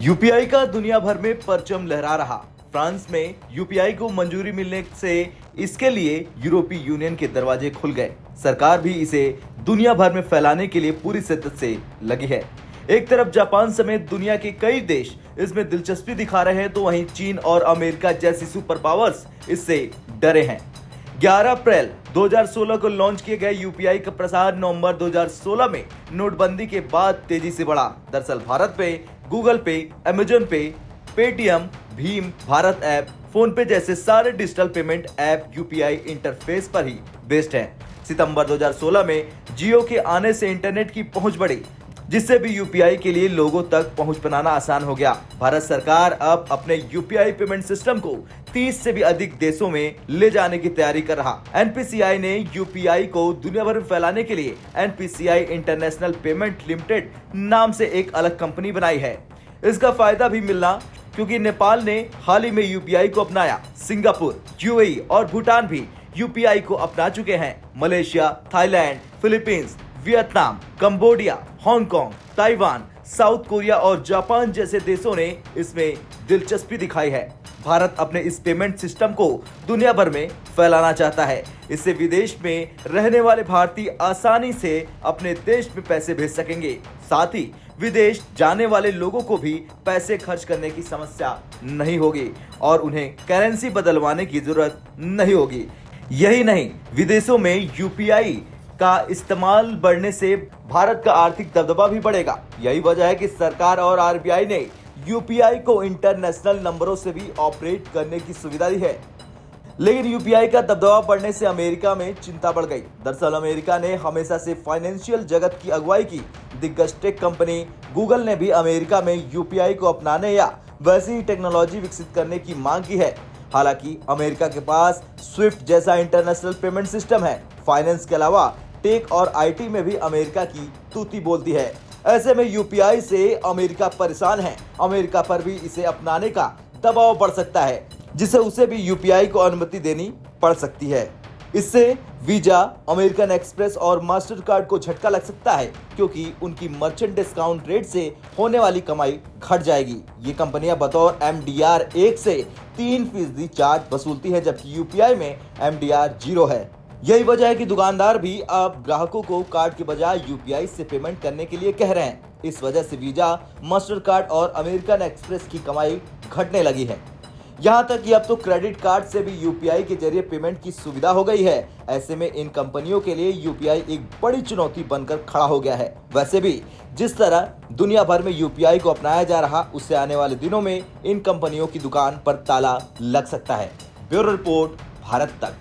UPI का दुनिया भर में परचम लहरा रहा। फ्रांस में यूपीआई को मंजूरी मिलने से इसके लिए यूरोपीय यूनियन के दरवाजे खुल गए। सरकार भी इसे दुनिया भर में फैलाने के लिए पूरी शिद्दत से लगी है। एक तरफ जापान समेत दुनिया के कई देश इसमें दिलचस्पी दिखा रहे हैं, तो वहीं चीन और अमेरिका जैसी सुपर पावर्स इससे डरे हैं। 11 अप्रैल 2016 को लॉन्च किए गए यूपीआई का प्रसार नवंबर 2016 में नोटबंदी के बाद तेजी से बढ़ा। दरअसल भारत पे गूगल पे, अमेजन पे, Paytm, Bhim, Bharat app, phone पे जैसे सारे digital payment app UPI interface पर ही बेस्ड हैं। सितंबर 2016 में जियो के आने से इंटरनेट की पहुंच बढ़ी, जिससे भी यूपीआई के लिए लोगों तक पहुंच बनाना आसान हो गया। भारत सरकार अब अपने यूपीआई पेमेंट सिस्टम को 30 से भी अधिक देशों में ले जाने की तैयारी कर रहा। एनपीसीआई ने यूपीआई को दुनिया भर में फैलाने के लिए एनपीसीआई इंटरनेशनल पेमेंट लिमिटेड नाम से एक अलग कंपनी बनाई है। इसका फायदा भी मिलना, क्योंकि नेपाल ने हाल ही में यूपीआई को अपनाया। सिंगापुर, यूएई और भूटान भी यूपीआई को अपना चुके हैं। Malaysia, Thailand, Philippines, Vietnam, Cambodia, Hong Kong, Taiwan, south Korea और जापान जैसे देशों ने इसमें दिलचस्पी दिखाई है। भारत अपने इस पेमेंट सिस्टम को दुनिया भर में फैलाना चाहता है। इससे विदेश में रहने वाले भारतीय आसानी से अपने देश में पैसे भेज सकेंगे। साथ ही विदेश जाने वाले लोगों को भी पैसे खर्च करने की समस्या नहीं होगी और उन्हें करेंसी बदलवाने की जरूरत नहीं होगी। यही नहीं, विदेशों में यूपीआई का इस्तेमाल बढ़ने से भारत का आर्थिक दबदबा भी बढ़ेगा। यही वजह है कि सरकार और आरबीआई ने यूपीआई को इंटरनेशनल नंबरों से भी ऑपरेट करने की सुविधा दी है। लेकिन यूपीआई का दबदबा बढ़ने से अमेरिका में चिंता बढ़ गई। दरअसल अमेरिका ने हमेशा से फाइनेंशियल जगत की अगुवाई की। दिग्गज टेक कंपनी गूगल ने भी अमेरिका में यूपीआई को अपनाने या वैसी ही टेक्नोलॉजी विकसित करने की मांग की है। हालांकि अमेरिका के पास स्विफ्ट जैसा इंटरनेशनल पेमेंट सिस्टम है। फाइनेंस के अलावा टेक और आईटी में भी अमेरिका की तूती बोलती है। ऐसे में यूपीआई से अमेरिका परेशान है। अमेरिका पर भी इसे अपनाने का दबाव बढ़ सकता है, जिससे उसे भी यूपीआई को अनुमति देनी पड़ सकती है। इससे वीजा, अमेरिकन एक्सप्रेस और मास्टर कार्ड को झटका लग सकता है, क्योंकि उनकी मर्चेंट डिस्काउंट रेट से होने वाली कमाई घट जाएगी। ये कंपनियां बतौर एमडीआर 1 से 3% चार्ज वसूलती है, जबकि यूपीआई में एमडीआर 0 है। यही वजह है कि दुकानदार भी अब ग्राहकों को कार्ड के बजाय यूपीआई से पेमेंट करने के लिए कह रहे हैं। इस वजह से वीजा, मास्टर कार्ड और अमेरिकन एक्सप्रेस की कमाई घटने लगी है। यहाँ तक कि अब तो क्रेडिट कार्ड से भी यूपीआई के जरिए पेमेंट की सुविधा हो गई है। ऐसे में इन कंपनियों के लिए यूपीआई एक बड़ी चुनौती बनकर खड़ा हो गया है। वैसे भी जिस तरह दुनिया भर में यूपीआई को अपनाया जा रहा, उससे आने वाले दिनों में इन कंपनियों की दुकान पर ताला लग सकता है। ब्यूरो रिपोर्ट, भारत तक।